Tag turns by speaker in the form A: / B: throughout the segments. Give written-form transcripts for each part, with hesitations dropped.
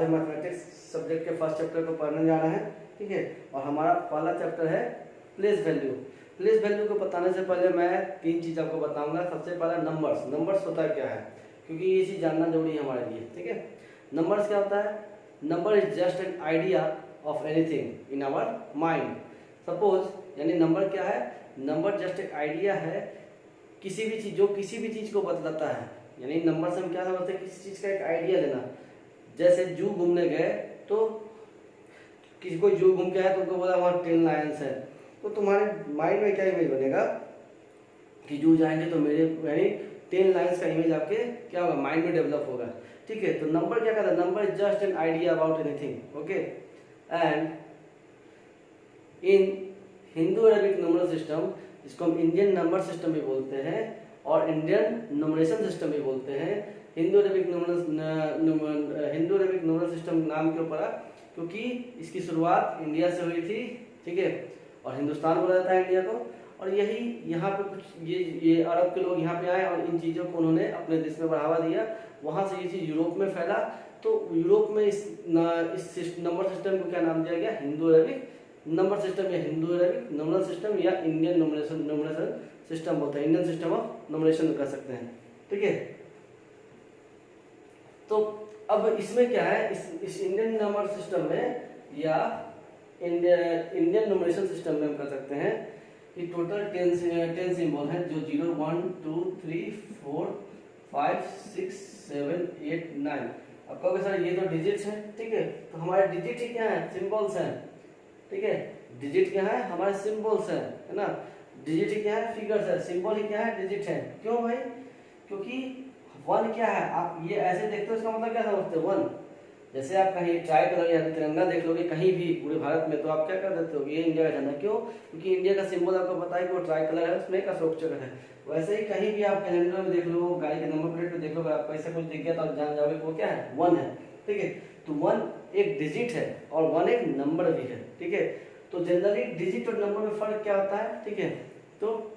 A: आज हम mathematics subject के फर्स्ट चैप्टर को पढ़ने जा रहे हैं, ठीक है। और हमारा पहला चैप्टर है प्लेस वैल्यू। प्लेस वैल्यू को बताने से पहले मैं तीन चीज़ आपको बताऊंगा। सबसे पहला नंबर्स। नंबर्स होता क्या है, क्योंकि ये चीज़ जानना जरूरी है हमारे लिए, ठीक है। नंबर्स क्या होता है? Number is just an idea of anything in our mind. Suppose, यानी नंबर क्या है? नंबर जस्ट एक आइडिया है किसी भी चीज़, जो किसी भी चीज़ को बतलाता है। यानी नंबर से हम क्या समझते हैं? किसी चीज़ का एक आइडिया लेना। जैसे जू घूमने गए तो किसी को जू घूम के आया तो उनको बोला वहाँ 10 लायंस है, तो तुम्हारे माइंड में क्या इमेज बनेगा कि जू जाएंगे तो मेरे यानी 10 लायंस का इमेज आपके क्या होगा? माइंड में डेवलप होगा, ठीक है। तो नंबर क्या कहता है? Number is just an idea about anything, okay. And in Hindu Arabic number system, इसको हम इंडियन नंबर सिस्टम भी बोलते हैं और इंडियन न्यूमरेशन सिस्टम भी बोलते हैं। हिंदू अरेबिक नंबर सिस्टम नाम क्यों पड़ा? क्योंकि इसकी शुरुआत इंडिया से हुई थी, ठीक है, और हिंदुस्तान बोला जाता है इंडिया को। और यही यहाँ पे कुछ ये अरब के लोग यहाँ पे आए और इन चीज़ों को उन्होंने अपने देश में बढ़ावा दिया। वहाँ से ये चीज़ यूरोप में फैला, तो यूरोप में इस नंबर सिस्टम को क्या नाम दिया गया? हिंदू अरेबिक नंबर सिस्टम या हिंदू अरेबिक नंबर सिस्टम या इंडियन नंबरेशन सिस्टम होता है। इंडियन सिस्टम ऑफ नंबरेशन कर सकते हैं, ठीक है। तो अब इसमें क्या है? इस इंडियन नंबर सिस्टम में या इंडियन नंबरेशन सिस्टम में हम कर सकते हैं कि टोटल 10 सिंबल है, जो 0 1 2 3 4 5 6 7 8 9। अब कहोगे सर ये तो डिजिट्स हैं, ठीक है। तो हमारे डिजिट ही क्या है? सिंबल्स हैं, ठीक है। डिजिट क्या है? हमारे सिंबल्स हैं, है ना। डिजिट ही क्या है? फिगर्स है। सिंबल ही क्या है? डिजिट है। क्यों भाई? क्योंकि वन क्या है? आप ये ऐसे देखते हो, इसका मतलब क्या समझते हो? वन। जैसे आप कहीं ट्राई करोगे या तिरंगा देख लोगे कहीं भी पूरे भारत में, तो आप क्या कर देते हो? ये इंडिया का झंडा। क्यों? क्योंकि इंडिया का सिंबल आपको पता है कि वो ट्राई कलर है, उसमें एक अशोक चक्र है। वैसे ही कहीं भी आप कैलेंडर में देख लो, गाड़ी के नंबर प्लेट पे देख लो, आपको ऐसा कुछ दिख गया तो आप जान जाओगे वो क्या है? वन है, ठीक है। तो वन एक डिजिट है और वन एक नंबर भी है, ठीक है। तो जनरली डिजिट और नंबर में फर्क क्या होता है, ठीक है। तो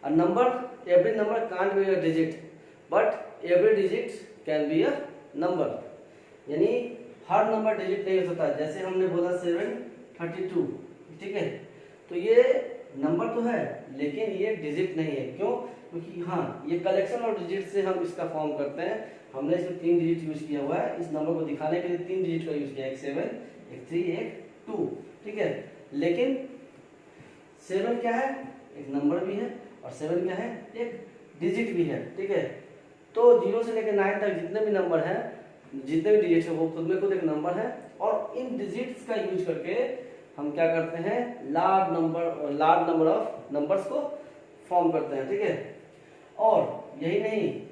A: a number, every number can't be a digit but every digit can be a number। यानी हर नंबर डिजिट नहीं हो सकता। जैसे हमने बोला 732, ठीक है। तो ये नंबर तो है लेकिन ये डिजिट नहीं है। क्यों? क्योंकि हाँ, ये कलेक्शन और डिजिट से हम इसका फॉर्म करते हैं। हमने इसमें 3 डिजिट यूज किया हुआ है। इस नंबर को दिखाने के लिए 3 डिजिट का यूज किया, एक 7 एक 3 एक 2, ठीक है। लेकिन 7 क्या है? एक नंबर भी है और 7 क्या है? एक डिजिट भी है, ठीक है। तो 0 से लेकर 9 तक जितने भी नंबर हैं, जितने भी डिजिट है, वो खुद में खुद एक नंबर है। और इन डिजिट्स का यूज करके हम क्या करते हैं? लार्ज नंबर ऑफ नंबर्स को फॉर्म करते हैं, ठीक है। और यही नहीं,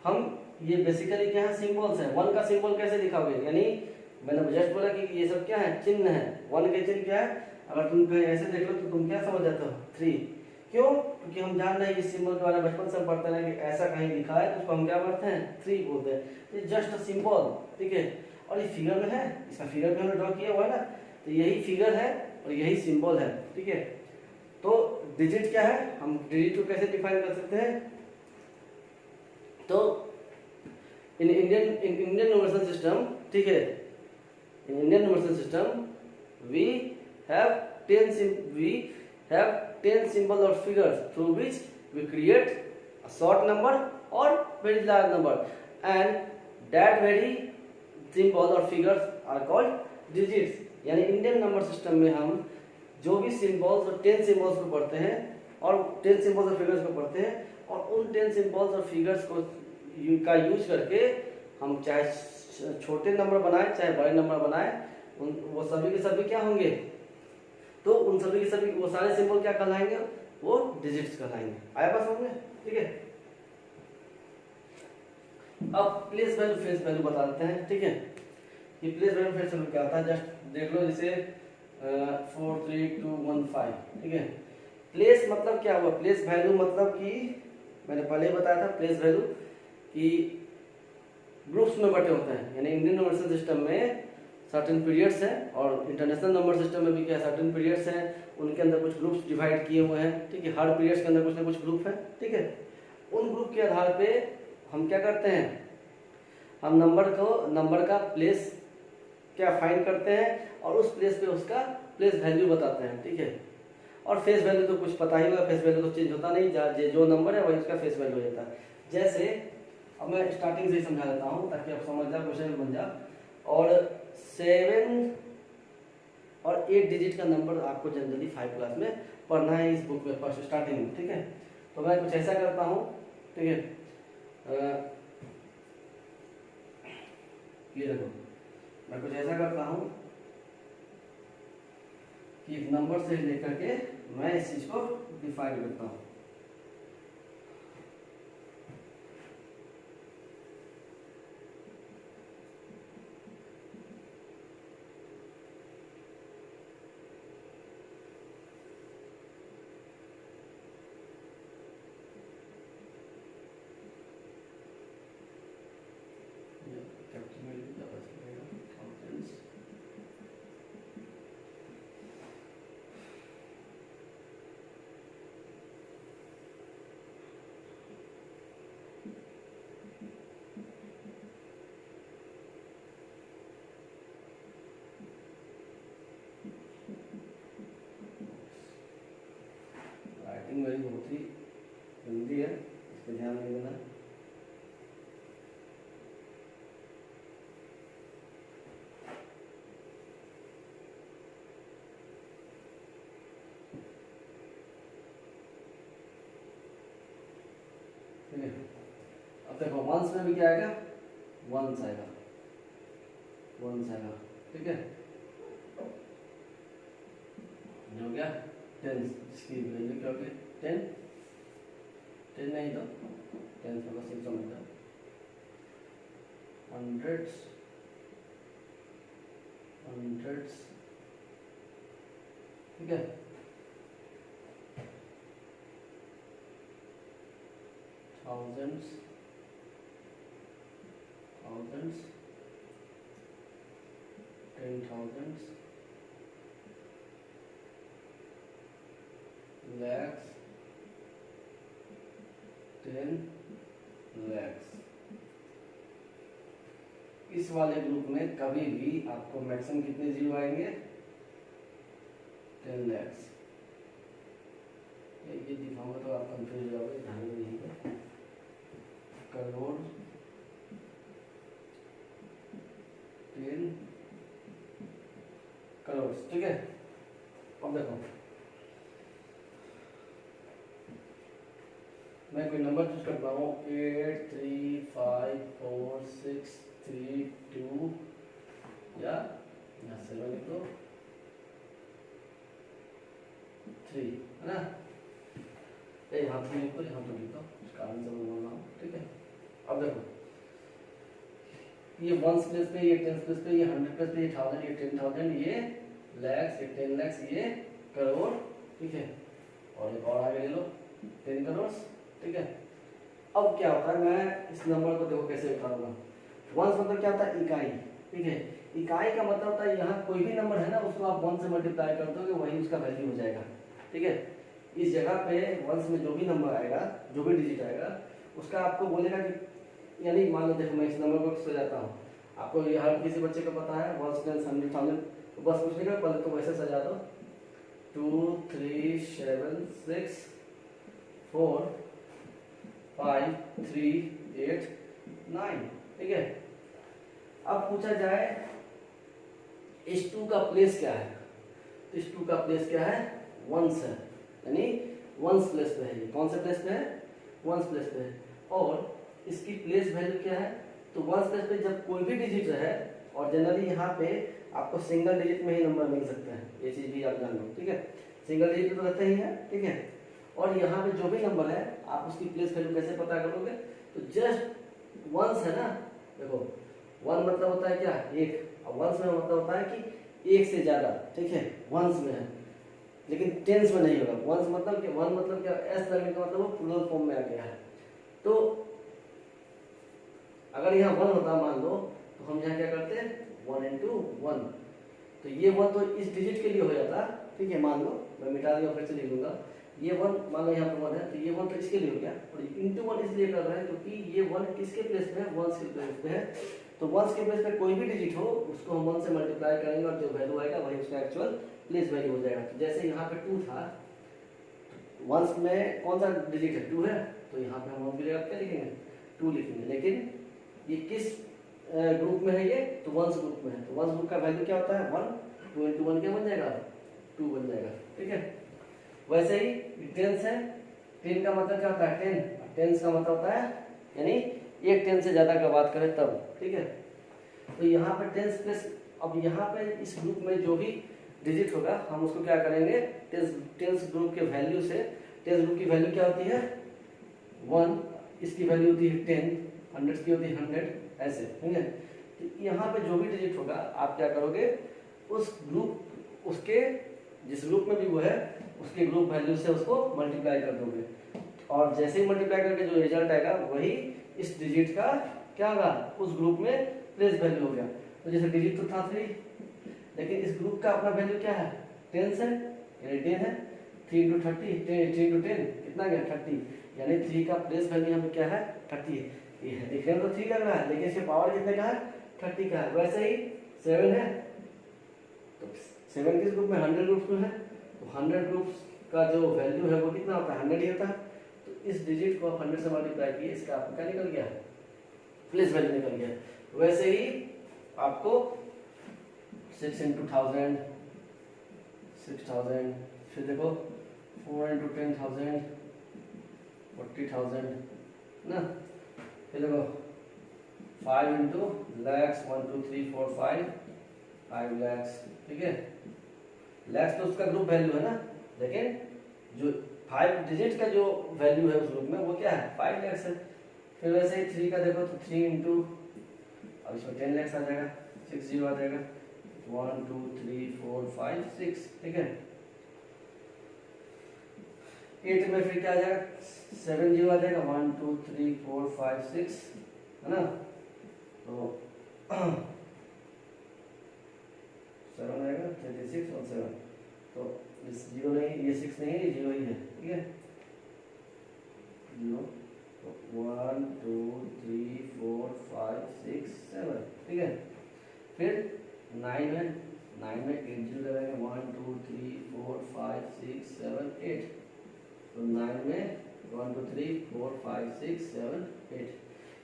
A: हम ये बेसिकली क्या है? सिंबल्स है। वन का सिंबल कैसे दिखाओगे? यानी मैंने जस्ट बोला कि ये सब क्या है? चिन्ह है। वन के चिन्ह क्या है? अगर तुम कहीं ऐसे देख लो तो तुम क्या समझ जाते हो? 3। क्यों? क्योंकि हम जान रहे हैं इस सिंबल के बारे में, बचपन से पढ़ते हैं कि ऐसा कहीं लिखा है तो उसको हम क्या बोलते हैं? 3 बोलते हैं। ये जस्ट अ सिंबल, ठीक है। और ये फिगर में है, इसका फिगर भी हमने ड्रॉ किया हुआ है ना, तो यही फिगर है और यही सिंबल है, ठीक है। तो डिजिट क्या है? हम डिजिट को कैसे डिफाइन कर सकते हैं? तो इन इंडियन नंबरेशन सिस्टम, ठीक है, in Indian numeration system we have 10 symbol or figures through which we create a short number or very large number, and that very symbol or figures are called digits। यानी Indian number system में हम जो भी symbols और 10 symbols को पढ़ते हैं और 10 सिंबल्स और फिगर्स को पढ़ते हैं, और उन 10 सिंबल्स और फिगर्स को का यूज करके हम चाहे छोटे नंबर बनाए चाहे बड़े नंबर बनाए, वो सभी के सभी क्या होंगे? तो उन सभी के सभी वो सारे सिंबल क्या कहलाएंगे? वो डिजिट्स कहलाएंगे। आया बात समझ में, ठीक है। अब प्लेस वैल्यू फेस वैल्यू बता देते हैं, ठीक है। ये प्लेस वैल्यू फेस वैल्यू क्या होता है? जस्ट देख लो, जैसे 4 3 2 1 5, ठीक है। प्लेस मतलब क्या हुआ? प्लेस वैल्यू मतलब कि मैंने पहले ही बताया था, प्लेस वैल्यू कि ग्रुप्स में बटे होते हैं। यानी इंडियन नंबरेशन सिस्टम में सर्टेन पीरियड्स हैं और इंटरनेशनल नंबर सिस्टम में भी क्या सर्टेन पीरियड्स हैं, उनके अंदर कुछ ग्रुप्स डिवाइड किए हुए हैं, ठीक है। हर पीरियड्स के अंदर कुछ ना कुछ ग्रुप है, ठीक है। उन ग्रुप के आधार पे हम क्या करते हैं? हम नंबर का प्लेस क्या फाइंड करते हैं और उस प्लेस पे उसका प्लेस वैल्यू बताते हैं, ठीक है। और फेस वैल्यू तो कुछ पता ही होगा, फेस वैल्यू तो चेंज होता नहीं, जो नंबर है वही उसका फेस वैल्यू हो जाता है। जैसे अब मैं स्टार्टिंग से ही समझा देता हूँ ताकि आप समझ जाए, क्वेश्चन बन जाए। और 7 और 8 डिजिट का नंबर आपको जनरली 5 क्लास में पढ़ना है इस बुक में फर्स्ट स्टार्टिंग में, ठीक है। तो मैं कुछ ऐसा करता हूँ, ठीक है, ये देखो मैं कुछ ऐसा करता हूँ कि एक नंबर से लेकर के मैं इस चीज को डिफाइन करता हूँ। राइटिंग मेरी बहुत ही गंदी है, इस पर ध्यान नहीं देना। अब देखो वंस में भी क्या आएगा, वंस आएगा, ठीक है। हो गया टेंस, इसकी वैल्यू क्या होगी 10 नहीं तो 10 का बस समझता, हंड्रेड्स, ठीक है। Thousands, ten thousands, lakhs, 10 lakhs. इस वाले ग्रुप में कभी भी आपको मैक्सिमम कितने जीरो आएंगे, 10 लैक्स। ये दिखाऊंगा तो आप कंफ्यूज हो जाओगे, ध्यान नहीं है। करोड़, 10 करोड़, ठीक है। अब देखो मैं कोई नंबर चूज करता हूँ 8 3 5 4 6 3 2 या 7 तो 3 है ना, यहाँ 3 लिख दो, यहाँ तो लिख दो, उसका आंसर मैं बोल रहा हूँ, ठीक है। अब देखो ये वंस प्लेस पे, ये टेंस प्लेस पे, ये 100 प्लेस पे, ये 1000, ये 10,000, ये लैक्स, ये 10 लैक्स, ये करोड़, ठीक है। और एक और आगे ले लो 10 करोड़, ठीक है। अब क्या होता है, मैं इस नंबर को देखो कैसे उठाऊंगा। वंस मतलब क्या होता है, इकाई, ठीक है। इकाई का मतलब होता है यहाँ कोई भी नंबर है ना, उसको आप 1 से मल्टीप्लाई कर दोगे वही उसका वैल्यू हो जाएगा, ठीक है। इस जगह पे वंस में जो भी नंबर आएगा, जो भी डिजिट आएगा, उसका आपको बोलेगा कि, यानी मान लो देखो मैं इस नंबर को सजाता हूँ, आपको ये हर किसी बच्चे को पता है 1 10 100 1000, तो बस कुछ नहीं कर, पहले तो वैसे सजा दो 2 3 7 6 4 5 3 8 9, ठीक है। अब पूछा जाए इस 2 का प्लेस क्या है, तो इस 2 का प्लेस क्या है, वंस है, यानी वंस प्लेस पे है। ये कौन से प्लेस पे है, वंस प्लेस पे है। और इसकी प्लेस वैल्यू क्या है, तो वंस प्लेस पे जब कोई भी डिजिट रहे, और जनरली यहाँ पे आपको सिंगल डिजिट में ही नंबर मिल सकते हैं, ये चीज भी आप जान लो, ठीक है। सिंगल डिजिट तो रहता ही है, ठीक है। और यहाँ पे जो भी नंबर है आप उसकी प्लेस वैल्यू कैसे पता करोगे, तो जस्ट वंस है ना, देखो 1 मतलब होता है क्या, एक, और वंस में मतलब होता है कि एक से ज्यादा, ठीक है, वंस में है, लेकिन टेंस में नहीं होगा। वंस मतलब क्या, 1 मतलब क्या, एस लगने का मतलब वो प्लूरल फॉर्म में आ गया है। तो अगर यहाँ 1 होता मान लो, तो हम यहाँ क्या करते हैं 1 into 1, तो ये 1 तो इस डिजिट के लिए हो जाता, ठीक है। मान लो मैं मिटा दिया, फिर से लिख दूंगा, ये 1 मान लो यहाँ पे 1 है, तो ये 1 तो इसके लिए हो गया, और इंटू 1 इसलिए कर रहे हैं क्योंकि ये 1 किसके प्लेस पे है, 1 के प्लेस पे है। तो 1 के प्लेस पे कोई भी डिजिट हो उसको हम 1 से मल्टीप्लाई करेंगे और जो वैल्यू आएगा वही उसका एक्चुअल प्लेस वैल्यू हो जाएगा। तो जैसे यहाँ पे 2 था, 1 में कौन सा डिजिट है, 2 है, तो यहाँ पे हम 1 की जगह क्या लिखेंगे, 2 लिखेंगे। लेकिन ये किस ग्रुप में है, ये तो 1 ग्रुप में है, तो 1 ग्रुप का वैल्यू क्या होता है, 1, 2 इंटू 1 क्या बन जाएगा, 2 बन जाएगा। ठीक है, वैसे ही टेंस है, 10 का मतलब क्या होता है, 10, टेंस का मतलब होता है यानी एक 10 से ज्यादा का बात करें तब। ठीक है, तो यहाँ पे टेंस प्लस, अब यहाँ पे इस ग्रुप में जो भी डिजिट होगा हम उसको क्या करेंगे, टेंस ग्रुप के वैल्यू से, टेंस ग्रुप की वैल्यू क्या होती है 1, इसकी वैल्यू होती है 10, 100 की होती है 100, ऐसे। ठीक है, तो यहाँ पे जो भी डिजिट होगा आप क्या करोगे, उस ग्रुप, उसके जिस ग्रुप में भी वो है उसके ग्रुप वैल्यू से उसको मल्टीप्लाई कर दोगे, और जैसे ही मल्टीप्लाई करके जो रिजल्ट आएगा वही इस डिजिट का क्या होगा, उस ग्रुप में प्लेस वैल्यू हो गया। तो जैसे डिजिट तो था 3, लेकिन इस ग्रुप का अपना वैल्यू क्या है, 10 है, यानी 10 है, 3 इंटू 30, 3 इंटू 10 कितना गया 30, यानी 3 का प्लेस वैल्यू यहाँ पे क्या है 30 है। ये है, देखने में तो 3 लग रहा है लेकिन इसके पावर कितने का है, 30 का है। वैसे ही 7 है, तो 7 किस ग्रुप में, 100 ग्रुप में है, तो 100 ग्रुप्स का जो वैल्यू है वो कितना होता है, 100 ही होता है। तो इस डिजिट को आप 100 से मल्टीप्लाई किए, इसका आपको क्या निकल गया, प्लेस वैल्यू निकल गया। वैसे ही आपको 6 इंटू 1000, 6000, फिर देखो 4 इंटू 10,000, 40,000 ना, फिर देखो 5 इंटू लैक्स, 1 2 3 4 5 लैक्स। ठीक है, लैक्स तो उसका ग्रुप वैल्यू है ना, लेकिन जो 5 डिजिट का जो वैल्यू है उस ग्रुप में वो क्या है, 5 लैक्स है। फिर वैसे ही 3 का देखो तो 3 इंटू, अब इसमें 10 लैक्स आ जाएगा, 6 जीरो आ जाएगा, 1 2 3 4 5 6। ठीक है, 8 में फिर क्या आ जाएगा, 7 जीरो आ जाएगा, 1 2 3 4 5 6, है ना, तो 7 आएगा, 36 और 7, तो इस 0 नहीं, ये 6 नहीं है, ये 0 ही है। ठीक है, 0, तो 1 2 3 4 5 6 7। ठीक है, फिर 9 में 8 जीरो लगाएंगे, 1 2 3 4 5 6 7 8, तो 9 में 1 2 3 4 5 6 7 8,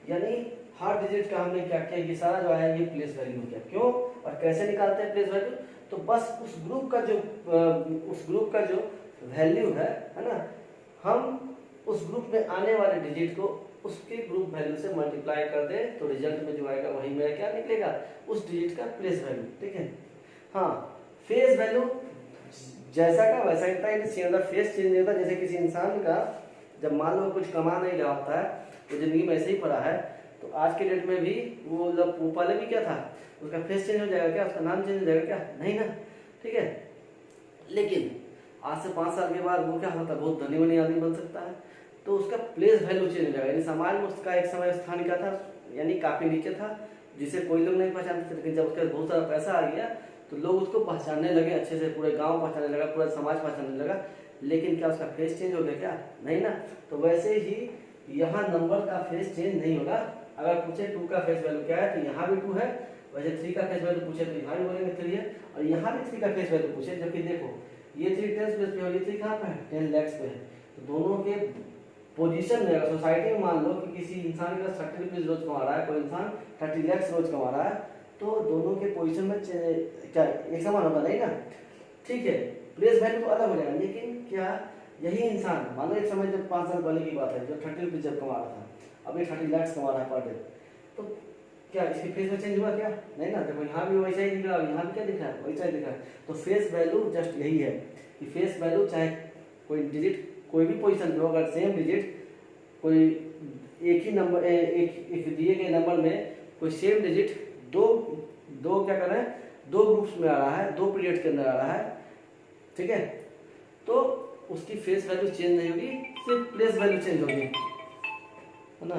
A: यानी हर डिजिट का हमने क्या किया, ये सारा जो आया ये प्लेस वैल्यू हो गया। क्यों और कैसे निकालते हैं प्लेस वैल्यू, तो बस उस ग्रुप का जो वैल्यू है ना, हम उस ग्रुप में आने वाले डिजिट को उसके ग्रुप वैल्यू से मल्टीप्लाई कर दे तो रिजल्ट में जो आएगा वही मेरा क्या निकलेगा, उस डिजिट का प्लेस वैल्यू। ठीक है, हाँ, फेस वैल्यू जैसा का वैसा रहता है, फेस चेंज नहीं होता। जैसे किसी इंसान का जब मान लो कुछ कमा नहीं रहा होता है तो जिंदगी में ऐसे ही पड़ा है, तो आज के डेट में भी वो पहले भी क्या था, उसका फेस चेंज हो जाएगा क्या, उसका नाम चेंज हो जाएगा क्या, नहीं ना। ठीक है, लेकिन आज से 5 साल के बाद वो क्या होता है, बहुत धनी वनी आदमी बन सकता है, तो उसका प्लेस वैल्यू चेंज हो जाएगा। यानी समाज में उसका एक समय स्थान क्या था, यानी काफी नीचे था, जिसे कोई लोग नहीं पहचानते थे। लेकिन जब उसका बहुत सारा पैसा आ गया तो लोग उसको पहचानने लगे, अच्छे से पूरे गांव पहचानने लगा, पूरा समाज पहचानने लगा। लेकिन क्या उसका फेस चेंज हो गया क्या, नहीं ना। तो वैसे ही यहाँ नंबर का फेस चेंज नहीं होगा। अगर पूछे 2 का फेस वैल्यू क्या है तो यहाँ भी 2 है, वैसे 3 का फेस वैल्यू पूछे तो यहाँ भी बोलेंगे 3 है, और यहाँ भी 3 का फेस वैल्यू पूछे, जबकि देखो ये 3 टेंस प्लेस पे है, ये 3 कहाँ पे है, 10 लैक्स पे है। तो दोनों के पोजीशन में, अगर सोसाइटी में मान लो कि किसी इंसान का 30 रुपीज रोज कमा रहा है, कोई इंसान 30 लैक्स रोज कमा रहा है, तो दोनों के पोजीशन में क्या एक समान होगा, नहीं ना। ठीक है, प्लेस वैल्यू तो अलग हो जाएगा, लेकिन क्या यही इंसान मान लो एक समय जब 5 साल पहले की बात है, जब 30 रुपीज जब कमा रहा था, अभी 30 लैक्स कमा रहा है पर डे, तो क्या इसकी फेस में चेंज हुआ क्या, नहीं ना। देखो यहाँ भी वैसा ही दिख रहा है, यहाँ भी क्या दिख रहा है, वैसा ही दिख रहा है। तो फेस वैल्यू जस्ट यही है कि फेस वैल्यू चाहे कोई डिजिट कोई भी पोजीशन पे हो, अगर सेम डिजिट कोई एक ही नंबर एक दिए गए नंबर में कोई सेम डिजिट दो क्या कर रहे हैं, 2 ग्रुप्स में आ रहा है, 2 पीरियड के अंदर आ रहा है, ठीक है, तो उसकी फेस वैल्यू चेंज नहीं होगी, सिर्फ प्लेस वैल्यू चेंज होगी, है ना।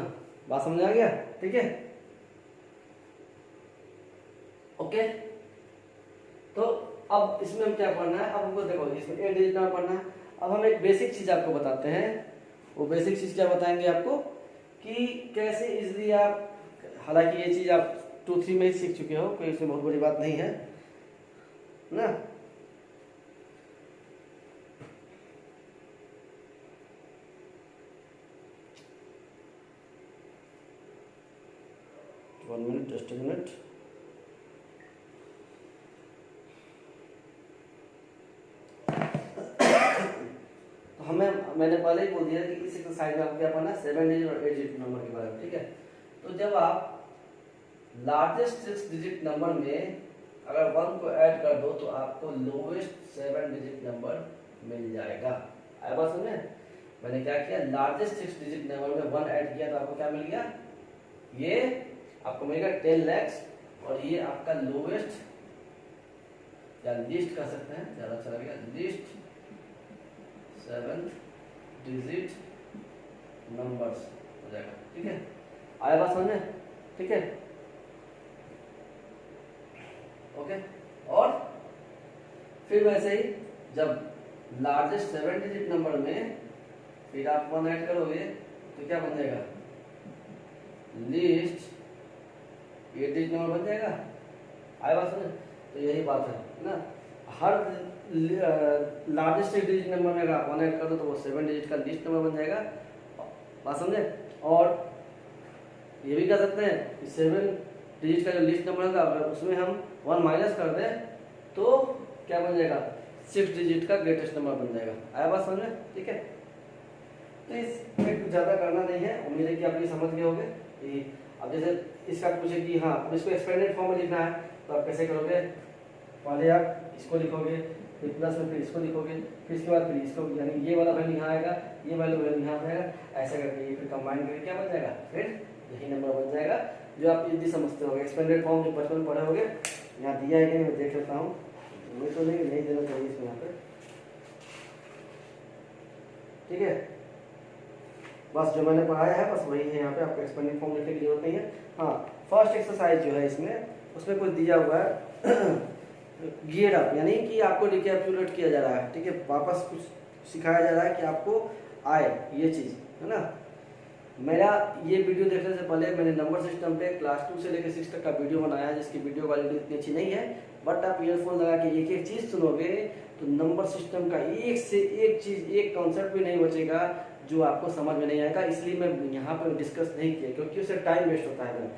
A: बात समझ आ गया, ठीक है, ओके। तो अब इसमें हम क्या पढ़ना है, अब हमको देखो इसमें एक डिजिट नंबर पढ़ना है। अब हम एक बेसिक चीज आपको बताते हैं। वो बेसिक चीज क्या बताएंगे आपको कि कैसे इजली आप, हालांकि ये चीज आप 2-3 में ही सीख चुके हो, कोई इसमें बहुत बड़ी बात नहीं है ना। One minute, just a minute. तो मैंने पहले ही बोल दिया कि इस एक्सरसाइज में आपको क्या पढ़ना है, 7 डिजिट और 8 डिजिट नंबर के बारे में, ठीक है। तो जब आप लार्जेस्ट 6 डिजिट नंबर में अगर 1 को ऐड कर दो तो आपको लोवेस्ट 7 डिजिट नंबर मिल जाएगा। आया बात समझ में? मैंने क्या किया, लार्जेस्ट 6 डिजिट नंबर में 1 ऐड किया तो आपको क्या मिल गया, ये आपको मिलेगा 10 लाख। और ये आपका लोवेस्ट या लीस्ट कह सकते हैं, ज्यादा अच्छा लगेगा, लीस्ट 7 डिजिट नंबर्स हो जाएगा, ठीक है। आया बात समझ में? ठीक है, ओके। और फिर वैसे ही जब लार्जेस्ट 7 डिजिट नंबर में फिर आप 1 ऐड करोगे तो क्या बन जाएगा, लीस्ट 8 डिजिट नंबर बन जाएगा। आया बात समझ? तो यही बात है ना, हर लार्जेस्ट 8 डिजिट नंबर में अगर आप 1 ऐड कर दो तो वो 7 डिजिट का लीस्ट नंबर बन जाएगा। बात समझे? और ये भी कह सकते हैं कि 7 डिजिट का जो लिस्ट नंबर होगा अगर उसमें हम 1 माइनस कर दें तो क्या बन जाएगा, 6 डिजिट का ग्रेटेस्ट नंबर बन जाएगा। आया बात समझ में? ठीक है, तो इसमें कुछ ज़्यादा करना नहीं है, उम्मीद है कि आप ये समझ गए होंगे। अब जैसे इसका पूछे कि हाँ अब इसको एक्सपेंडेड फॉर्म में लिखना है तो आप कैसे करोगे, पहले आप इसको लिखोगे, फिर प्लस में फिर इसको लिखोगे, फिर इसके बाद फिर इसको, यानी ये वाला वैल्यू यहाँ आएगा, ये वाला वैल्यू यहाँ आएगा, ऐसा करके ये फिर कंबाइन करके क्या बन जाएगा, फिर यही नंबर बन जाएगा जो आप इजी समझते होगे। एक्सपेंडेड फॉर्म जो बचपन में पढ़े होगे, यहाँ दिया है कि मैं देख लेता हूँ, मैं तो नहीं देना चाहिए इसमें यहाँ पे, ठीक है। बस जो मैंने पढ़ाया है बस वही है यहाँ पे, आपको एक्सपेंडेड फॉर्म लिखने की जरूरत नहीं है। हाँ, फर्स्ट एक्सरसाइज जो है इसमें, उसमें कुछ दिया हुआ है गियर अप, यानी कि आपको रिकैपिचुलेट किया जा रहा है, ठीक है, वापस कुछ सिखाया जा रहा है कि आपको आए ये चीज़, है ना। मेरा ये वीडियो देखने से पहले मैंने नंबर सिस्टम पे क्लास 2 से लेकर 6 तक का वीडियो बनाया है, जिसकी वीडियो क्वालिटी इतनी अच्छी नहीं है, बट आप ईयरफोन लगा के एक एक चीज़ सुनोगे तो नंबर सिस्टम का एक से एक चीज़, एक कॉन्सेप्ट भी नहीं बचेगा जो आपको समझ में नहीं आएगा। इसलिए मैं यहाँ पर डिस्कस नहीं किया क्योंकि उससे टाइम वेस्ट होता है मेरा।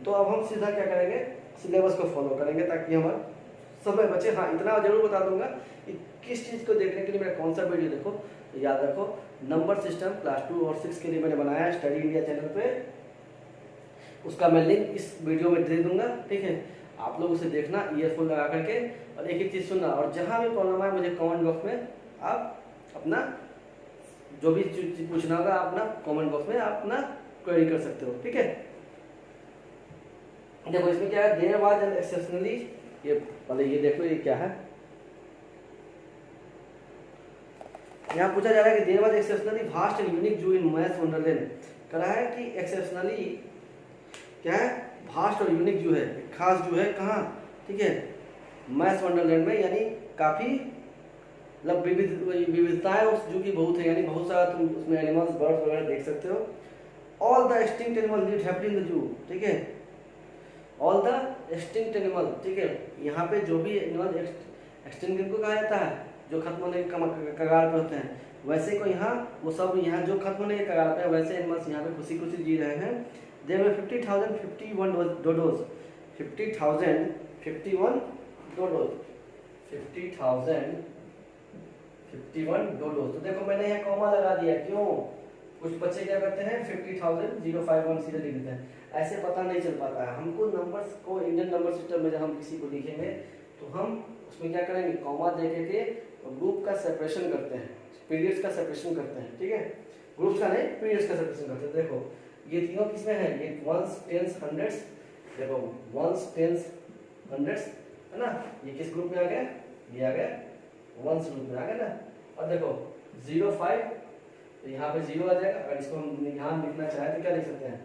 A: तो अब हम सीधा क्या करेंगे, सिलेबस को फॉलो करेंगे ताकि हमारा समय बचे। हाँ, इतना जरूर बता दूंगा कि किस चीज़ को देखने के लिए मेरा कौन सा वीडियो देखो, तो याद रखो नंबर सिस्टम क्लास 2 और 6 के लिए मैंने बनाया है स्टडी इंडिया चैनल पे, उसका मैं लिंक इस वीडियो में दे दूंगा, ठीक है। आप लोग उसे देखना ईयरफोन लगा करके और एक एक चीज़ सुनना, और जहाँ भी प्रॉब्लम आए मुझे कमेंट बॉक्स में आप अपना जो भी चीज पूछना होगा अपना कमेंट बॉक्स में आप अपना क्वेरी कर सकते हो, ठीक है। देखो इसमें क्या है, देयर वाज एन एक्सेप्शनली, ये पहले ये देखो ये क्या है, यहाँ पूछा जा रहा है कि there was exceptionally vast and unique zoo in math Wonderland. कह रहा है कि एक्सेप्शनली क्या है, वास्ट और यूनिक जू है, खास जू है कहाँ, ठीक है, मैथ वंडरलैंड में, यानी काफी मतलब विविधताएं उस जू की बहुत है, यानी बहुत सारा तुम उसमें एनिमल्स बर्ड्स वगैरह देख सकते हो। All the extinct animal live happily in the zoo, ठीक है, ऑल द एक्सटिंक्ट एनिमल, ठीक है, यहाँ पे जो भी एनिमल एक्सटिंक्ट इनको कहा जाता है जो खत्म होने के कगार पे होते हैं, वैसे को यहाँ वो सब यहाँ जो खत्म होने के कगार पे है वैसे एनिमल्स यहाँ पे खुशी खुशी जी रहे हैं। There were 50,051 dodos, 50,051 dodos, 50,051 dodos. तो देखो मैंने यहाँ कॉमा लगा दिया, क्यों, कुछ बच्चे क्या करते हैं 50,051 सीधे लिख देते हैं, ऐसे पता नहीं चल पाता है। हमको नंबर्स को इंडियन नंबर सिस्टम में जब हम किसी को लिखेंगे तो हम उसमें क्या करेंगे, कॉमा दे के ग्रुप का सेपरेशन करते हैं, पीरियड्स का सेपरेशन करते हैं, ठीक है, ग्रुप्स का नहीं पीरियड्स का सेपरेशन करते हैं। देखो ये तीनों किसमें है, ये वंस टेंस हंड्रेड्स, देखो वंस टेंस हंड्रेड्स है ना, ये किस ग्रुप में आ गया, ये आ गया वंस ग्रुप में आ गया ना। और देखो 05 तो यहाँ पे 0 आ जाएगा, अगर इसको हम यहाँ लिखना चाहें तो क्या लिख सकते हैं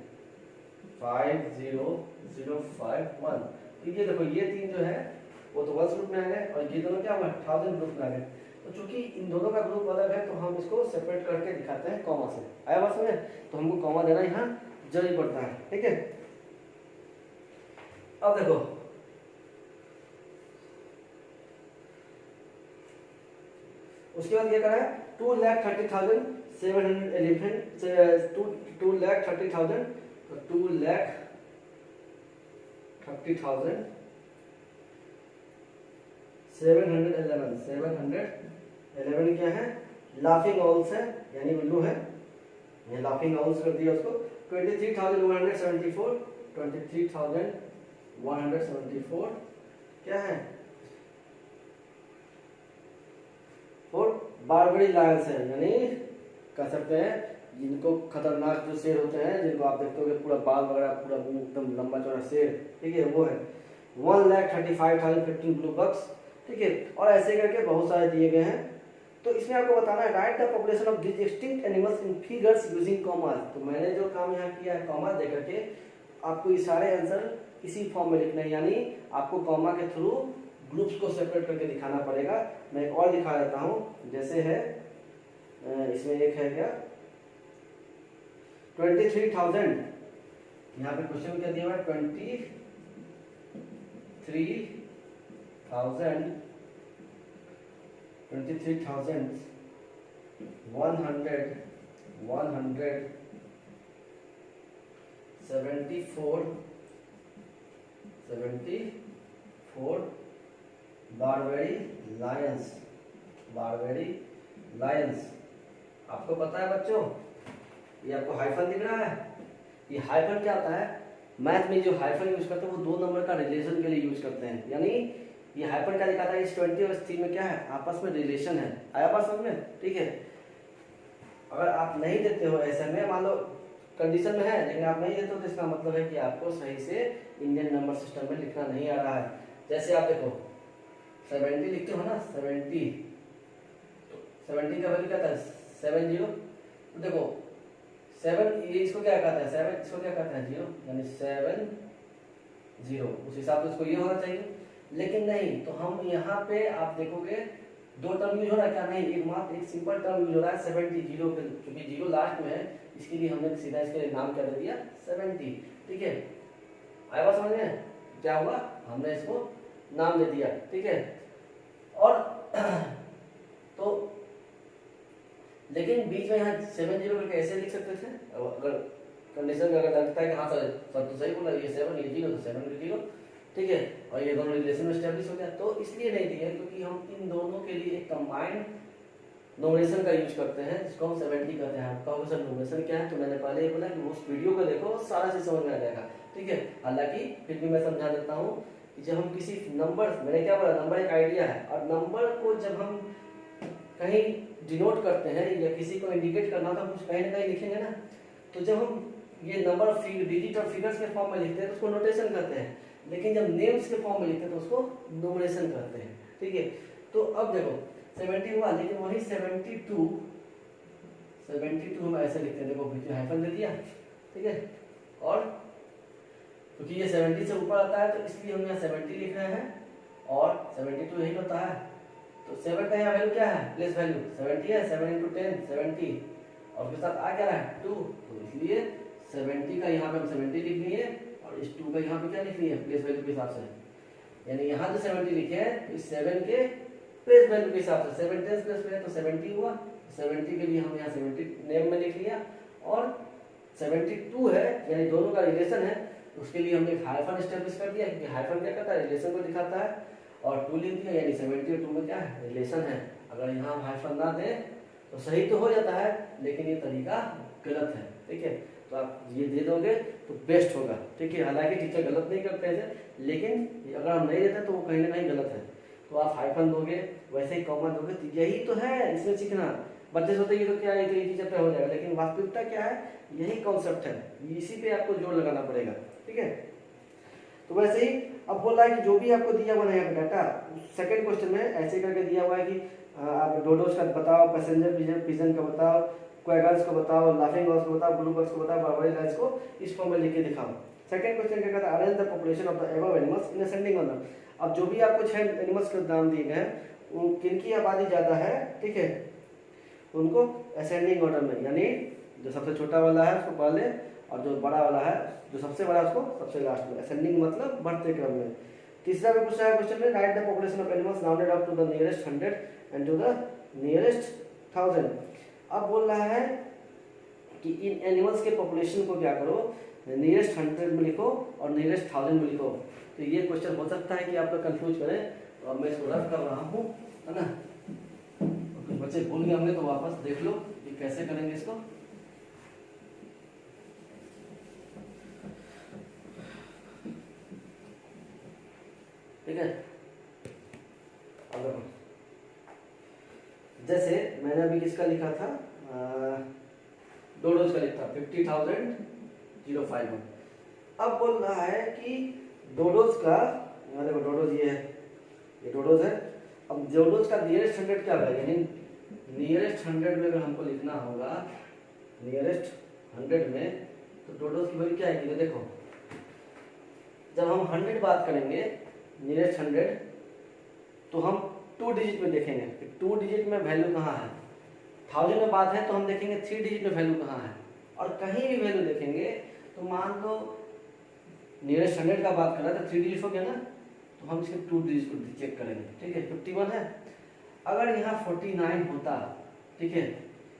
A: 50051। तो ये देखो ये तीन जो है वो तो वंस ग्रुप में आ गए और ये दोनों क्या हुआ 1000 ग्रुप में आ गए। तो चूंकि इन दोनों का ग्रुप अलग है तो हम इसको सेपरेट करके दिखाते हैं कॉमा से। आया बात समझ? तो हमको कॉमा देना यहाँ जरूरी पड़ता है, ठीक है। अब देखो उसके बाद क्या करा है, 2,30,711 2,30,000 711 क्या है, लाफिंग आउल्स है यानी उल्लू है, ये लाफिंग आउल्स कर दिया उसको। 23,174 क्या है, और बारबरी लायंस है, यानी कह सकते हैं जिनको खतरनाक जो शेर होते हैं, जिनको आप देखते हो पूरा बाल वगैरह पूरा मुंह एकदम लंबा चौड़ा शेर, ठीक है, वो है। 1,35,015 ब्लू बक्स, ठीक है। और ऐसे करके बहुत सारे दिए गए हैं। तो इसमें आपको बताना है right the population of this extinct animals in figures using commas. तो मैंने जो काम यहाँ किया है कॉमा दे करके आपको ये सारे आंसर इसी फॉर्म में लिखना है, यानी आपको कॉमा के थ्रू ग्रुप्स को सेपरेट करके दिखाना पड़ेगा। मैं एक और दिखा देता हूँ, जैसे है इसमें एक है क्या 23,000, यहाँ पे क्वेश्चन क्या दिया हुआ है 174 बारबेरी लायंस। आपको पता है बच्चों, ये आपको हाइफन दिख रहा है, ये हाइफन क्या होता है, मैथ में जो हाइफन यूज करते हैं वो 2 नंबर का रिलेशन के लिए यूज करते हैं। यानी ये हाइफन क्या दिखाता है, इस 20 और इस 3 में क्या है, आपस में रिलेशन है। आया बात समझ में, ठीक है। अगर आप नहीं देते हो ऐसे में, मान लो कंडीशन में है लेकिन आप नहीं देते हो, तो इसका मतलब है कि आपको सही से इंडियन नंबर सिस्टम में लिखना नहीं आ रहा है। जैसे आप देखो 70 लिखते हो ना, 70 का वैल्यू क्या था 70। तो देखो 7 ये इसको क्या कहता है 7, इसको क्या कहता है 0, यानी 70, उस हिसाब से उसको ये होना चाहिए। लेकिन नहीं, तो हम यहाँ पे आप देखोगे 2 टर्म यूज हो रहा है क्या, नहीं, एक सिंपल टर्म यूज हो रहा है 70 0 पे, क्योंकि 0 लास्ट में है इसके लिए हमने सीधा इसके नाम क्या दे दिया 70, ठीक है। आया बात समझ में, क्या हुआ, हमने इसको नाम दे दिया, ठीक है। और तो लेकिन बीच में यहाँ 70 करके ऐसे लिख सकते थे, अगर कंडीशन में अगर लगता है कि हाँ सर तो सही बोला, ये 7 ये 0 तो 7 लिख लो, ठीक है। और ये दोनों रिलेशन में एस्टैब्लिश हो गया। तो इसलिए नहीं दिया क्योंकि हम इन दोनों के लिए एक कंबाइंड नोमेशन का यूज करते हैं, जिसको हम 70 कहते हैं। आपका सर नोमेशन क्या है, तो मैंने पहले ही बोला कि उस वीडियो को देखो, सारा चीज समझ में आ जाएगा, ठीक है। हालांकि फिर भी मैं समझा देता हूँ कि जब हम किसी नंबर, मैंने क्या बोला, नंबर एक आइडिया है, और नंबर को जब हम कहीं डिनोट करते हैं या किसी को इंडिकेट करना तो कुछ कहीं ना कहीं लिखेंगे ना, तो जब हम ये नंबर डिजिट और फिगर्स के फॉर्म में लिखते हैं तो उसको नोटेशन कहते हैं, लेकिन जब नेम्स के फॉर्म में लिखते हैं तो उसको नोमेशन कहते हैं, ठीक है। तो अब देखो 70 हुआ, लेकिन वही 72 हम ऐसे लिखते हैं, देखो बीच में हाइफन दे दिया, ठीक है। और क्योंकि ये 70 से ऊपर आता है तो इसलिए हम यहाँ 70 लिख रहे हैं, और 72 यही होता है। तो 7 का यहाँ वैल्यू क्या है, प्लेस वैल्यू 70 है, 7 × 10 70, और उसके साथ आ क्या रहा है 2, तो इसलिए 70 का यहाँ पे हम 70 लिख लिए, और इस 2 का यहाँ पे क्या लिख लिए प्लेस वैल्यू के हिसाब से, यानी यहाँ जो 70 लिखे हैं इस 7 के प्लेस वैल्यू के हिसाब से, 7 10 प्लस में तो 70 हुआ, 70 के लिए हम यहाँ 70 नेम में लिख लिया, और 72 है यानी दोनों का रिलेशन है, उसके लिए हमने हाइफन एस्टैब्लिश कर दिया, क्योंकि हाइफन क्या करता है, रिलेशन को दिखाता है, और 2 लिख दिया, यानी 70 और 2 में क्या है, रिलेशन है। अगर यहाँ हाइफन ना दें तो सही तो हो जाता है, लेकिन ये तरीका गलत है, ठीक है। तो आप ये दे दोगे तो बेस्ट होगा, ठीक है। हालांकि टीचर गलत नहीं करते हैं, लेकिन अगर हम नहीं देते तो वो कहीं ना कहीं गलत है। तो आप हाइफन दोगे, वैसे ही कॉमा दोगे, तो यही तो है इसमें सीखना। बच्चे सोचते हैं तो क्या है, तो ये टीचर पे हो जाएगा, लेकिन वास्तविकता क्या है, यही कॉन्सेप्ट है, इसी पे आपको जोर लगाना पड़ेगा, ठीक है। तो वैसे ही अब बोल रहा है कि जो भी आपको दिया हुआ है यहाँ पे डाटा, सेकंड क्वेश्चन में ऐसे करके दिया हुआ है कि आप डोडोस का बताओ, पैसेंजर पिजन का बताओ, क्वैगर्स को बताओ, लाफिंग गॉस को बताओ, ब्लू बक्स को बताओ, बारबरी लायंस को इस फॉर्म में लिख के दिखाओ। सेकंड क्वेश्चन क्या कहता है, arrange the population of the above animals in ascending order. अब जो भी आपको 6 एनिमल्स के नाम दिए गए हैं किनकी आबादी ज़्यादा है, ठीक है, उनको असेंडिंग ऑर्डर में, यानी जो सबसे छोटा वाला है उसको पहले और जो बड़ा वाला है, जो सबसे बड़ा है उसको सबसे लास्ट में। असेंडिंग मतलब बढ़ते क्रम में। तीसरा भी पूछा है क्वेश्चन में, write the population of animals rounded up to the nearest 100 and to the nearest 1000। अब बोल रहा है कि इन एनिमल्स के पॉपुलेशन को क्या करो, नियरेस्ट 100 में लिखो और नियरेस्ट 1000 में लिखो। तो ये क्वेश्चन हो सकता है कि आप लोग कंफ्यूज करें, तो अब मैं इसको रफ कर रहा हूँ, है ना। कुछ बच्चे भूल गए होंगे तो वापस देख लो कि कैसे करेंगे इसको। ठीक है, अब जैसे मैंने अभी किसका लिखा था, डोडोज का लिखा 50,051। अब बोल रहा है कि डोडोज का, देखो डोडोज ये है, ये डोडोज है। अब डोडोज का नियरेस्ट 100 क्या होगा, यानी नियरेस्ट 100 में अगर हमको लिखना होगा नियरेस्ट 100 में, तो डोडोज की वैल्यू क्या है कि देखो, जब हम 100 बात करेंगे नियरेस्ट 100, तो हम 2 डिजिट में देखेंगे कि 2 डिजिट में वैल्यू कहाँ है। 1000 में बात है तो हम देखेंगे 3 डिजिट में वैल्यू कहाँ है। और कहीं भी वैल्यू देखेंगे तो मान लो नियरेस्ट 100 का बात कर रहा है तो 3 डिजिट हो गया ना, तो हम इसके 2 डिजिट को चेक करेंगे। ठीक है, 51 है, अगर यहाँ 49 होता, ठीक है,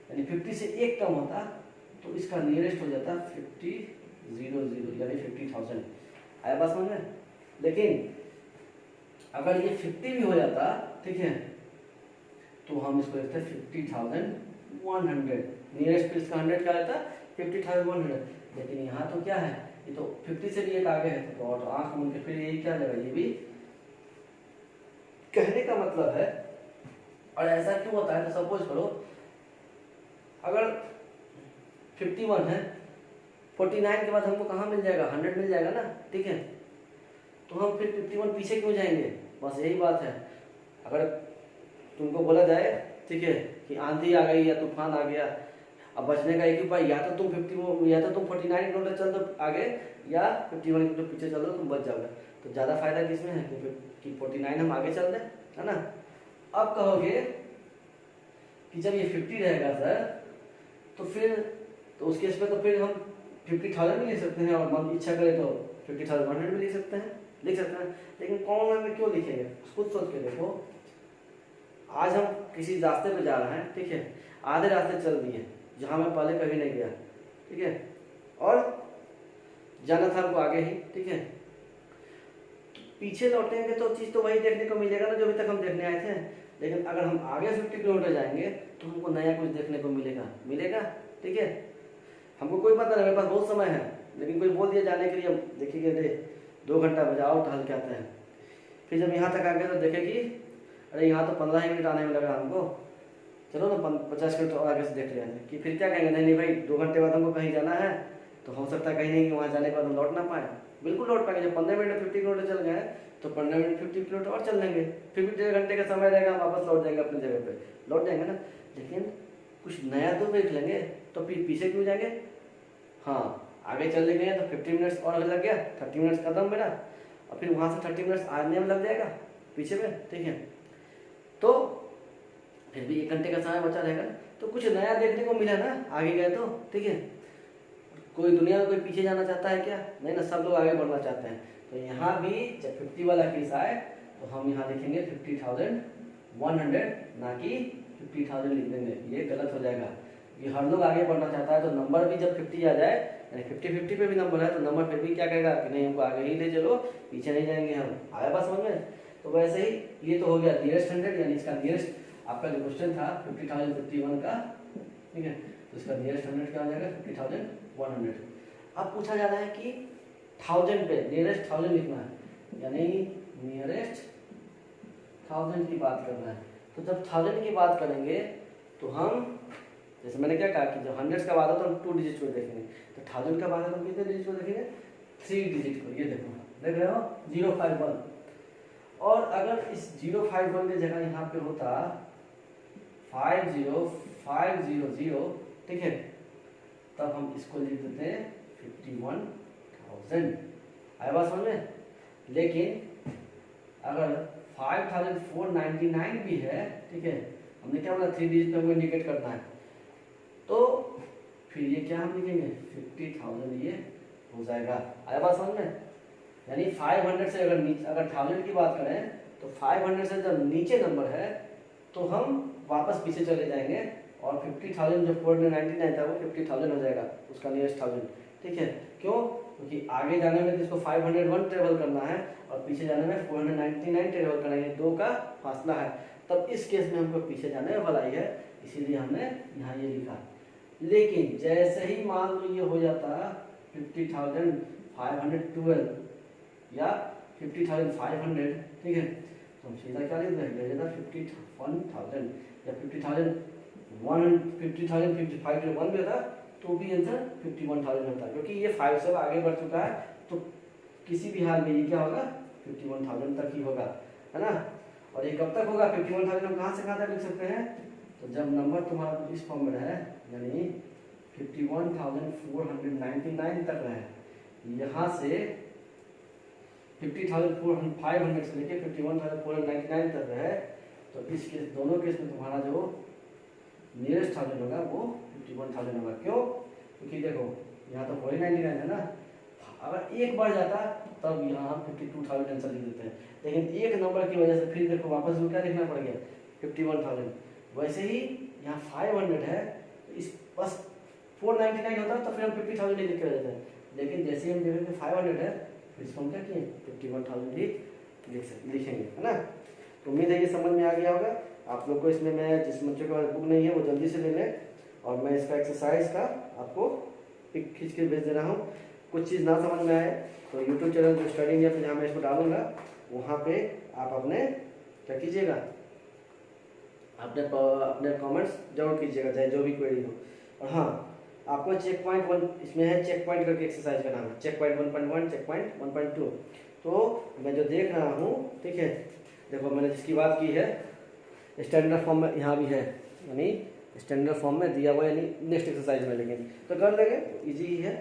A: यानी 50 से एक कम होता, तो इसका नियरेस्ट हो जाता 50,000 यानी 50,000। आया बात समझ में। लेकिन अगर ये 50 भी हो जाता, ठीक है, तो हम इसको लिखते हैं 50,100। नियरेस्ट इसका 100 क्या रहता है 50,100। लेकिन यहाँ तो क्या है, ये तो 50 से भी एक आगे है, तो और आंख मूंद के फिर ये क्या जगह, ये भी कहने का मतलब है। और ऐसा क्यों होता है, तो सपोज करो अगर 51 है, 49 के बाद हमको कहाँ मिल जाएगा, 100 मिल जाएगा ना, ठीक है, तो हम फिर 51 पीछे क्यों जाएंगे, बस यही बात है। अगर तुमको बोला जाए, ठीक है, कि आंधी आ गई या तूफान आ गया, अब बचने का एक ही उपाय, या तो तुम 49 किलोमीटर चल दो आगे, या 51 किलोमीटर पीछे चल दो, तुम बच जाओगे। तो ज़्यादा फायदा किसमें है कि 49 हम आगे चल दें, है ना। अब कहोगे कि जब ये 50 रहेगा सर, तो फिर तो उस केस में तो फिर हम 50,000 भी लिख सकते हैं, और मन इच्छा करे तो 50,100 भी लिख सकते हैं, लेकिन कॉमन में क्यों लिखेंगे, खुद सोच के देखो। आज हम किसी रास्ते पे जा रहे हैं, ठीक है, आधे रास्ते चल दिए जहाँ मैं पहले कभी नहीं गया, ठीक है, और जाना था हमको आगे ही, ठीक है, पीछे लौटेंगे तो चीज़ तो वही देखने को मिलेगा ना जो अभी तक हम देखने आए थे। लेकिन अगर हम आगे 50 किलोमीटर जाएंगे तो हमको नया कुछ देखने को मिलेगा, ठीक है। हमको कोई पता नहीं, मेरे पास बहुत समय है, लेकिन कोई बोल दिया जाने के लिए, देखिए रे 2 घंटा बजाओ टहल के आते हैं, फिर जब यहाँ तक आ गए तो देखेगी अरे यहाँ तो 15 मिनट आने में लगा हमको, चलो ना 50 किलोमीटर और आगे से देख लें, कि फिर क्या कहेंगे, नहीं भाई 2 घंटे बाद हमको कहीं जाना है, तो हो सकता है कहीं नहीं कि वहाँ जाने के बाद हम लौट ना पाए। बिल्कुल लौट पाएंगे, जब 15 मिनट 50 किलोमीटर चल गए तो 15 मिनट 50 किलोमीटर और चल लेंगे, फिर भी 1.5 घंटे का समय रहेगा, वापस लौट जाएंगे अपनी जगह पे, लौट जाएंगे ना। लेकिन कुछ नया तो देख लेंगे, तो फिर पीछे क्यों जाएंगे। हाँ, आगे चल लेंगे तो 50 मिनट्स और लग गया, 30 मिनट्स खत्म मेरा, और फिर वहाँ से 30 मिनट्स आने में लग जाएगा पीछे में, ठीक है, तो फिर भी 1 घंटे का समय बचा रहेगा। तो कुछ नया देखने को मिला ना आगे गए तो, ठीक है। कोई दुनिया में कोई पीछे जाना चाहता है क्या, नहीं ना, सब लोग आगे बढ़ना चाहते हैं। तो यहाँ भी जब 50 वाला केस आए तो हम यहाँ लिखेंगे 50,100, ना कि 50,000 लिख देंगे, ये गलत हो जाएगा। ये हर लोग आगे बढ़ना चाहता है, तो नंबर भी जब 50 आ जाए, यानी 50-50 पे भी नंबर है, तो नंबर फिर भी क्या कहेगा कि नहीं हमको आगे ही ले चलो, पीछे नहीं जाएंगे हम। आया बात समझ में। तो वैसे ही ये तो हो गया नियरेस्ट 100, यानी इसका नियरेस्ट आपका जो क्वेश्चन था 50,051 का, ठीक है, तो इसका नियरेस्ट 100 क्या हो जाएगा 50,100। अब पूछा जा रहा है कि 1000 पे नियरेस्ट 1000 लिखना है, यानी नियरेस्ट 1000 की बात करना है। तो जब 1000 की बात करेंगे तो हम, जैसे मैंने क्या कहा कि जब 100 का बात हो तो हम 2 डिजिट को देखेंगे, तो 1000 का बात है तो हम कितने डिजिट को देखेंगे, 3 डिजिट को। ये देखो, देख रहे हो 051, और अगर इस 051 की जगह यहाँ पे होता 50500, ठीक है, तब हम इसको लिख देते हैं 51,000। आया बात समझ में। लेकिन अगर 5499 भी है, ठीक है, हमने क्या बोला 3 डिजिट में हमको इंडिकेट करना है, तो फिर ये क्या हम लिखेंगे 50,000 ये हो जाएगा। आया बात समझ में? यानी 500 से अगर 1000 की बात करें तो 500 से जब नीचे नंबर है तो हम वापस पीछे चले जाएंगे और 50,000 जो 499 था वो 50,000 हो जाएगा, उसका नियरेस्ट 1000, ठीक है। क्यों? क्योंकि आगे जाने में जिसको 501 ट्रेवल करना है और पीछे जाने में 499 ट्रेवल करना है, 2 का फासला है, तब इस केस में हमको पीछे जाने वाला ही है, इसीलिए हमने यहाँ ये लिखा। लेकिन जैसे ही मान लो ये हो जाता 50,512 या 50,500, ठीक है, तो हम सीधा क्या लिख देंगे 51,000 या 50,055 भी होता तो भी आंसर 51,000 होता, क्योंकि ये 5 से आगे बढ़ चुका है, तो किसी भी हाल में ये क्या होगा 51,000 तक ही होगा, है ना। और ये कब तक होगा 51,000? हम कहाँ से कहाँ तक लिख सकते हैं? तो जब नंबर तुम्हारा इस फॉर्म में है, यानी 51,499 तक है, यहाँ से 50,500 से लेके 51,499 तक है, तो इस केस दोनों केस में तुम्हारा जो नियरेस्ट 1000 होगा वो 51,000 होगा। क्यों? क्योंकि देखो यहाँ तो 499 है ना, अगर एक बढ़ जाता तब यहाँ हम 52,000 आंसर लिख देते हैं, लेकिन एक नंबर की वजह से फिर देखो वापस वो क्या लिखना पड़ गया 51,000। वैसे ही यहाँ 500 है, तो इस बस 499 होता तो फिर हम 50,000 ही लिख के देते हैं, लेकिन जैसे हम देखेंगे 500 है, फिर इसको हम क्या किए 51,000 ही लिखेंगे, है ना। तो उम्मीद है ये समझ में आ गया होगा आप लोग को। इसमें मैं जिस बच्चों के पास बुक नहीं है वो जल्दी से ले लें, और मैं इसका एक्सरसाइज का आपको पिक खींच के भेज दे रहा हूँ। कुछ चीज़ ना समझ में आए तो यूट्यूब चैनल जो स्टडी इंडिया पे जहाँ मैं इसको डालूंगा वहाँ पे आप अपने क्या कीजिएगा, अपने कमेंट्स जरूर कीजिएगा, चाहे जो भी क्वेरी हो। और हाँ, आपको चेक पॉइंट 1 इसमें है, चेक पॉइंट करके एक्सरसाइज का नाम है, चेक पॉइंट 1.1, चेक पॉइंट 1.2। तो मैं जो देख रहा हूँ, ठीक है, देखो मैंने जिसकी बात की है स्टैंडर्ड फॉर्म में यहाँ भी है, यानी स्टैंडर्ड फॉर्म में दिया हुआ, यानी नेक्स्ट एक्सरसाइज में, लेकिन तो कर लेंगे, इजी ही है।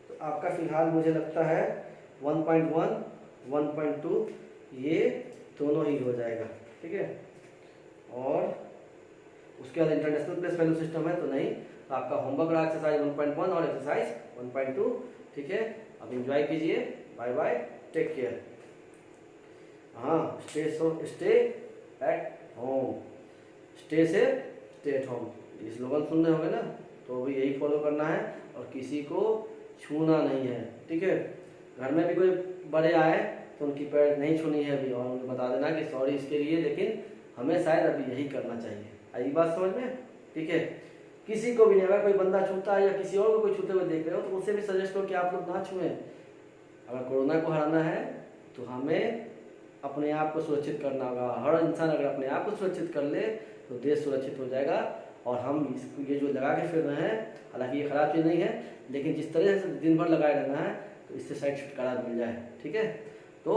A: तो आपका फिलहाल मुझे लगता है 1.1, 1.2 ये दोनों ही हो जाएगा, ठीक है। और उसके बाद इंटरनेशनल प्लेस वैल्यू सिस्टम है तो नहीं, तो आपका होमवर्क रहा एक्सरसाइज 1.1 और एक्सरसाइज 1.2, ठीक है। अब एंजॉय कीजिए, बाय बाय, टेक केयर। हाँ, स्टे एट होम, स्टे से स्टे एट होम, ये स्लोगन सुनने होंगे ना, तो भी यही फॉलो करना है और किसी को छूना नहीं है, ठीक है। घर में भी कोई बड़े आए तो उनकी पैर नहीं छूनी है अभी, और उन्हें बता देना कि सॉरी इसके लिए, लेकिन हमें शायद अभी यही करना चाहिए। आई बात समझ में? ठीक है। किसी को भी नहीं, अगर कोई बंदा छूता है या किसी और को कोई छूते हुए देख रहे हो तो उससे भी सजेस्ट करो कि आप लोग ना छुएं। अगर कोरोना को हराना है तो हमें अपने आप को सुरक्षित करना होगा। हर इंसान अगर अपने आप को सुरक्षित कर ले तो देश सुरक्षित हो जाएगा। और हम ये जो लगा के फिर रहे हैं, हालांकि ये खराब चीज़ नहीं है, लेकिन जिस तरह से दिन भर लगाए रहना है तो इससे शायद छुटकारा मिल जाए, ठीक है। तो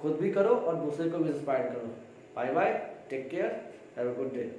A: खुद भी करो और दूसरे को भी इंस्पायर करो। Bye bye, take care, have a good day.